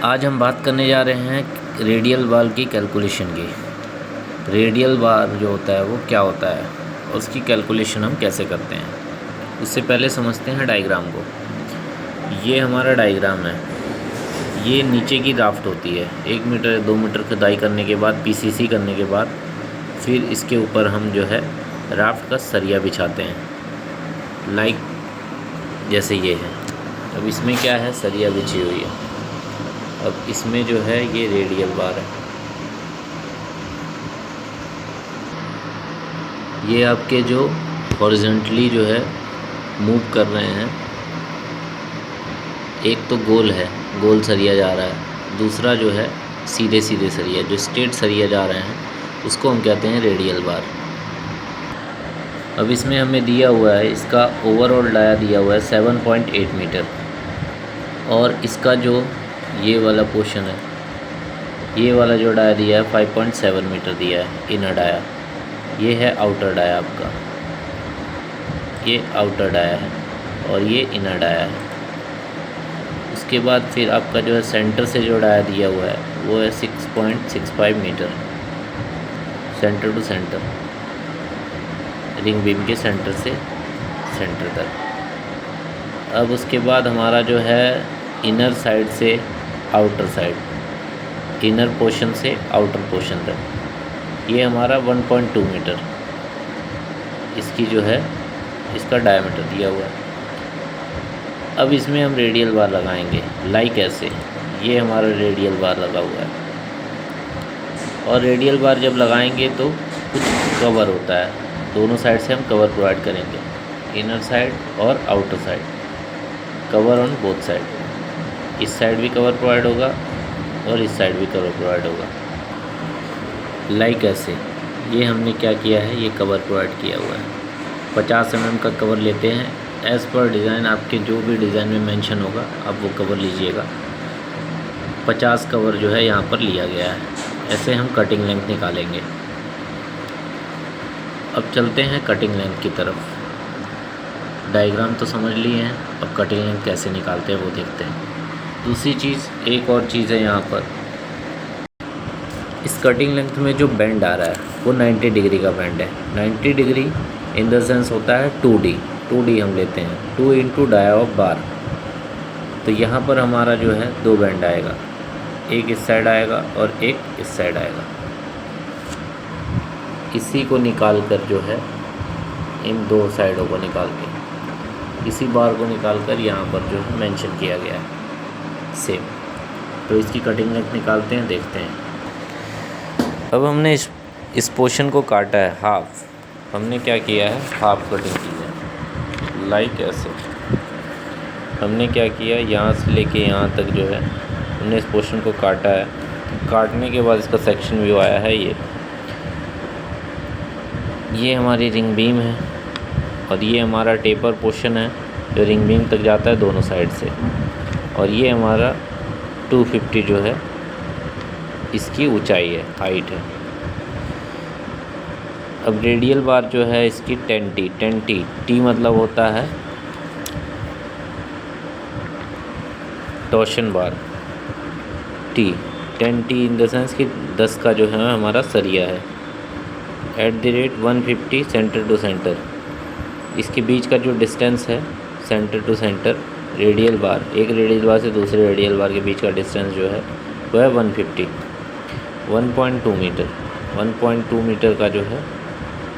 आज हम बात करने जा रहे हैं रेडियल बार की कैलकुलेशन की। रेडियल बार जो होता है वो क्या होता है और उसकी कैलकुलेशन हम कैसे करते हैं। उससे पहले समझते हैं डायग्राम को। ये हमारा डायग्राम है। ये नीचे की राफ्ट होती है। 1 मीटर या 2 मीटर खुदाई करने के बाद पीसीसी करने के बाद फिर इसके ऊपर हम जो है राफ्ट का सरिया बिछाते हैं, लाइक जैसे ये है। अब इसमें क्या है, सरिया बिछी हुई है। अब इसमें जो है ये रेडियल बार है। ये आपके जो हॉरिजॉन्टली जो है मूव कर रहे हैं, एक तो गोल है, गोल सरिया जा रहा है। दूसरा जो है सीधे सीधे सरिया, जो स्ट्रेट सरिया जा रहे हैं उसको हम कहते हैं रेडियल बार। अब इसमें हमें दिया हुआ है, इसका ओवरऑल डाया दिया हुआ है 7.8 मीटर। और इसका जो ये वाला पोर्शन है, ये वाला जो डाया दिया है 5.7 मीटर दिया है, इनर डाया। ये है आउटर डाया आपका, ये आउटर डाया है और ये इनर डाया है। उसके बाद फिर आपका जो है सेंटर से जो डाया दिया हुआ है वो है 6.65 metre, centre to centre, ring beam के सेंटर से सेंटर तक। अब उसके बाद हमारा जो है इनर साइड से आउटर साइड, इनर पोर्शन से आउटर पोर्शन तक, ये हमारा 1.2 मीटर इसकी जो है इसका डायमीटर दिया हुआ है। अब इसमें हम रेडियल बार लगाएंगे, लाइक ऐसे। ये हमारा रेडियल बार लगा हुआ है। और रेडियल बार जब लगाएंगे तो कुछ कवर होता है, दोनों साइड से हम कवर प्रोवाइड करेंगे, इनर साइड और outer side, cover on both side. इस साइड भी कवर प्रोवाइड होगा और इस साइड भी कवर प्रोवाइड होगा, लाइक ऐसे। ये हमने क्या किया है, ये कवर प्रोवाइड किया हुआ है। 50 mm का कवर लेते हैं, एज़ पर डिज़ाइन आपके जो भी डिज़ाइन में मेंशन होगा आप वो कवर लीजिएगा। 50 कवर जो है यहाँ पर लिया गया है। ऐसे हम कटिंग लेंथ निकालेंगे। अब चलते हैं कटिंग लेंथ की तरफ। डायग्राम तो समझ लिए हैं, अब कटिंग लेंथ कैसे निकालते हैं वो देखते हैं। दूसरी चीज़, एक और चीज़ है यहाँ पर, इस कटिंग लेंथ में जो बेंड आ रहा है वो 90 डिग्री का बेंड है। 90 डिग्री इन द सेंस होता है 2D हम लेते हैं, 2 इंटू डाया ऑफ बार। तो यहाँ पर हमारा जो है 2 बेंड आएगा, एक इस साइड आएगा और एक इस साइड आएगा। इसी को निकाल कर जो है, इन 2 साइडों को निकाल के, इसी बार को निकाल कर यहाँ पर जो है मेंशन किया गया है सेम। तो इसकी कटिंग लेंथ निकालते हैं, देखते हैं। अब हमने इस पोर्शन को काटा है हाफ। हमने क्या किया है, हाफ कटिंग की है, लाइक ऐसे। हमने क्या किया, यहाँ से लेके यहाँ तक जो है हमने इस पोर्शन को काटा है। काटने के बाद इसका सेक्शन व्यू आया है। ये हमारी रिंग बीम है और ये हमारा टेपर पोर्शन है जो रिंग बीम तक जाता है दोनों साइड से। और ये हमारा 250 जो है इसकी ऊंचाई है, हाइट है। अब रेडियल बार जो है इसकी 10T टी मतलब होता है torsion bar, T 10T in the sense कि 10 का जो है हमारा सरिया है। @150 सेंटर टू सेंटर, इसके बीच का जो डिस्टेंस है सेंटर टू सेंटर, रेडियल बार, एक रेडियल बार से दूसरे रेडियल बार के बीच का डिस्टेंस जो है वो है 150। 1.2 मीटर, 1.2 मीटर का जो है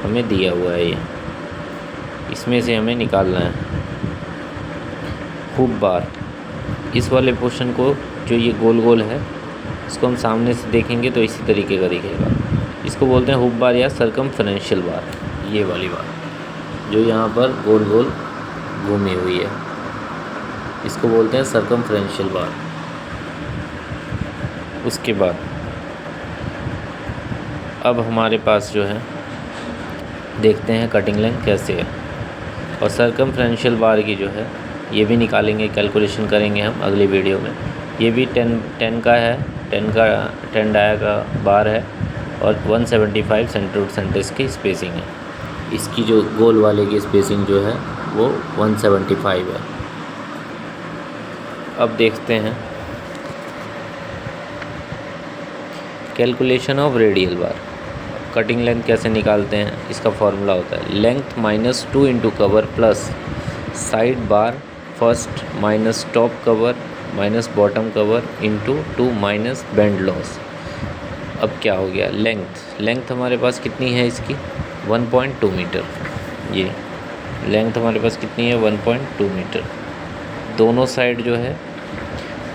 हमें दिया हुआ है। ये इसमें से हमें निकालना है हुक बार। इस वाले पोर्शन को जो ये गोल गोल है इसको हम सामने से देखेंगे तो इसी तरीके का दिखेगा। इसको बोलते हैं हुक बार या सर्कमफरेंशियल बार। ये वाली बार जो यहाँ पर गोल गोल घूमी हुई है इसको बोलते हैं सर्कमफरेंशियल बार। उसके बाद अब हमारे पास जो है देखते हैं कटिंग लेंथ कैसे है। और सर्कमफरेंशियल बार की जो है ये भी निकालेंगे, कैलकुलेशन करेंगे हम अगली वीडियो में। ये भी 10 का है, 10 डाया का बार है और 175 सेंटर टू सेंटर इसकी स्पेसिंग है। इसकी जो गोल वाले की स्पेसिंग जो है वो 175 है। अब देखते हैं calculation of radial bar. Cutting length कैसे निकालते हैं, इसका फॉर्मूला होता है length minus 2 into cover plus side bar first minus top cover minus bottom cover into 2 minus bend loss. अब क्या हो गया, लेंथ हमारे पास कितनी है इसकी 1.2 मीटर। ये लेंथ हमारे पास कितनी है 1.2 मीटर। दोनों साइड जो है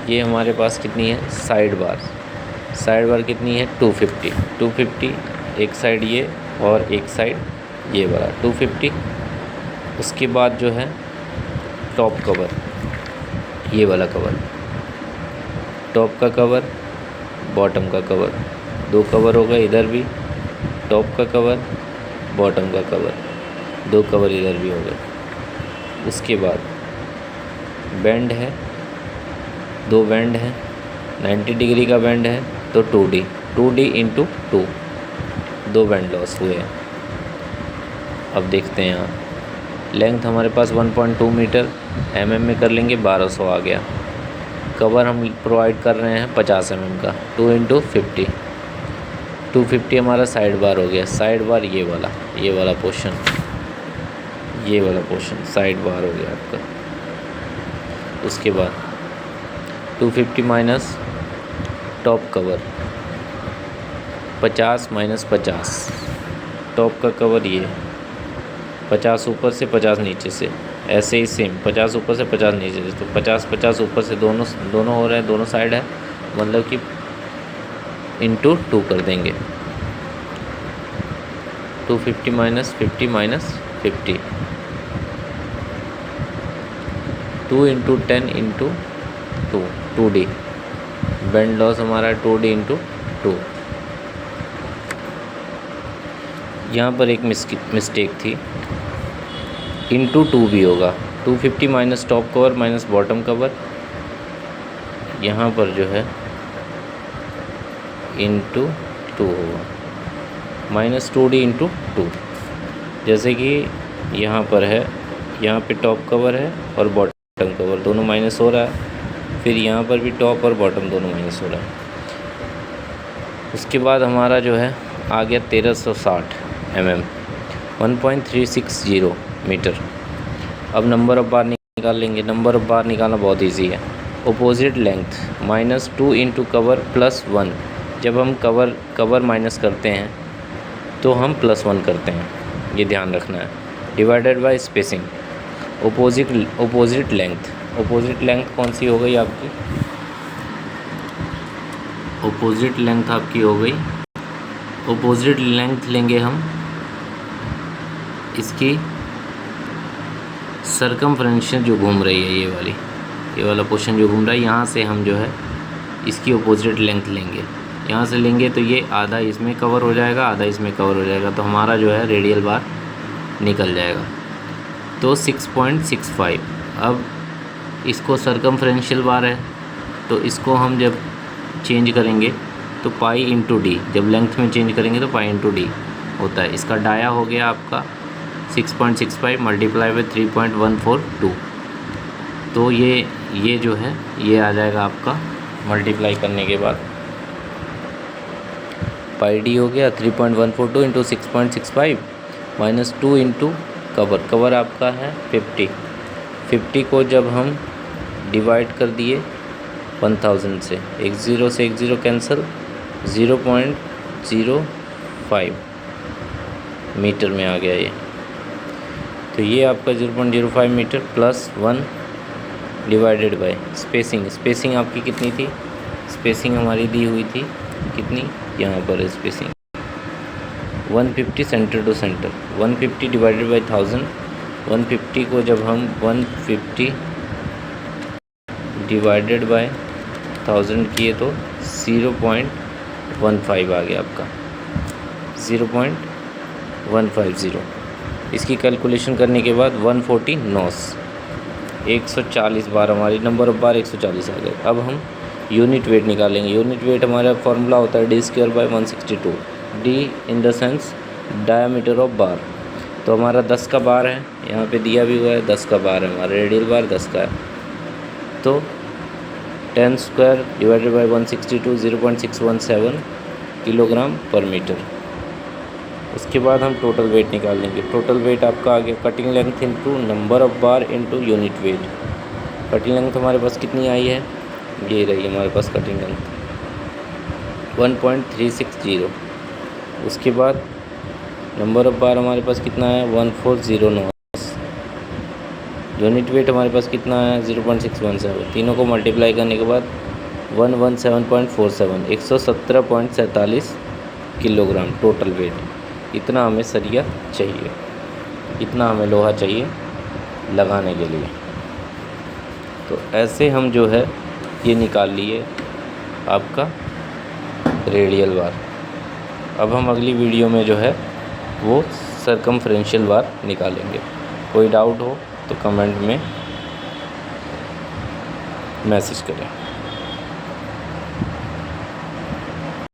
ये हमारे पास कितनी है साइड बार कितनी है 250 एक साइड ये और एक साइड ये वाला 250। उसके बाद जो है टॉप कवर, ये वाला कवर, टॉप का कवर बॉटम का कवर, 2 कवर हो गए इधर भी, टॉप का कवर बॉटम का कवर, 2 कवर इधर भी हो गए। उसके बाद बेंड है, 2 बेंड है, 90 डिग्री का बेंड है तो 2D इंटू 2 बेंड लॉस हुए हैं। अब देखते हैं यहाँ लेंथ हमारे पास 1.2 मीटर, में कर लेंगे 1200 आ गया। कवर हम प्रोवाइड कर रहे हैं 50 का, 2 इंटू 50, 250 हमारा साइड बार हो गया। साइड बार ये वाला पोर्शन साइड बार हो गया आपका। उसके बाद 250 minus top cover 50 minus 50, top का कवर ये 50 ऊपर से 50 नीचे से, ऐसे ही सेम 50 ऊपर से 50 नीचे से, तो 50 ऊपर से दोनों हो रहे हैं, दोनों साइड है, मतलब कि इंटू 2 कर देंगे। 250 minus 50 minus 50, 2 into 10 into 2D। Bend loss हमारा 2D इंटू 2। यहाँ पर एक मिस्टेक थी, इंटू 2 भी होगा। 250 minus top cover minus bottom cover, यहाँ पर जो है इंटू 2 होगा, माइनस 2D इंटू 2। जैसे कि यहाँ पर है, यहाँ पे टॉप कवर है और बॉटम कवर दोनों माइनस हो रहा है, फिर यहाँ पर भी टॉप और बॉटम दोनों माइनस हो रहा है। उसके बाद हमारा जो है आ गया 1360 1.360 मीटर। अब नंबर ऑफ़ बार निकाल लेंगे। नंबर ऑफ़ बार निकालना बहुत इजी है। Opposite length minus 2 into cover plus 1। जब हम कवर माइनस करते हैं तो हम +1 करते हैं, ये ध्यान रखना है। Divided by spacing. Opposite length कौन सी हो गई आपकी, अपोजिट लेंथ आपकी हो गई, अपोजिट लेंथ लेंगे हम इसकी सर्कमफ्रेंशियल जो घूम रही है, ये वाला पोर्शन जो घूम रहा है, यहाँ से हम जो है इसकी अपोजिट लेंथ लेंगे। यहाँ से लेंगे तो ये आधा इसमें कवर हो जाएगा, आधा इसमें कवर हो जाएगा, तो हमारा जो है रेडियल बार निकल जाएगा। तो 6.65। अब इसको सर्कमफ्रेंशियल बार है, तो इसको हम जब चेंज करेंगे तो पाई इंटू डी, जब लेंथ में चेंज करेंगे तो पाई इंटू डी होता है। इसका डाया हो गया आपका 6.65 मल्टीप्लाई बाई 3.142। तो ये जो है ये आ जाएगा आपका मल्टीप्लाई करने के बाद पाई डी हो गया 3.142 इंटू 6.65 माइनस 2 इंटू कवर आपका है 50 को जब हम डिवाइड कर दिए 1000 से, एक ज़ीरो कैंसिल, 0.05 मीटर में आ गया ये। तो ये आपका 0.05 metre plus 1 divided by spacing आपकी कितनी थी, स्पेसिंग हमारी दी हुई थी कितनी, यहाँ पर है spacing 150 centre to centre, 150 divided by 1000। 150 को जब हम 150 डिवाइडेड बाय 1000 किए तो 0.15 आ गया आपका, 0.150। इसकी कैलकुलेशन करने के बाद 140 नॉस 140 बार, हमारी नंबर ऑफ़ बार 140 आ गए। अब हम यूनिट वेट निकालेंगे। यूनिट वेट हमारा फॉर्मूला होता है D²/162। D in the sense diameter of बार। तो हमारा 10 का बार है, यहाँ पे दिया भी हुआ है 10 का बार है, हमारा रेडियल बार 10 का है। तो 10² डिवाइडेड बाई 162 0.617 किलोग्राम पर मीटर। उसके बाद हम टोटल वेट निकाल लेंगे। टोटल वेट आपका आ गया cutting length into number of bar into unit weight. Cutting length हमारे पास कितनी आई है, ये रही हमारे पास कटिंग लेंथ 1.360। उसके बाद नंबर ऑफ़ बार हमारे पास कितना है 1409। यूनिट वेट हमारे पास कितना है 0.617। तीनों को मल्टीप्लाई करने के बाद 117.47 117.47 किलोग्राम टोटल वेट। इतना हमें सरिया चाहिए, इतना हमें लोहा चाहिए लगाने के लिए। तो ऐसे हम जो है ये निकाल लिए आपका रेडियल बार। अब हम अगली वीडियो में जो है वो सर्कमफ्रेंशियल बार निकालेंगे। कोई डाउट हो तो कमेंट में मैसेज करें।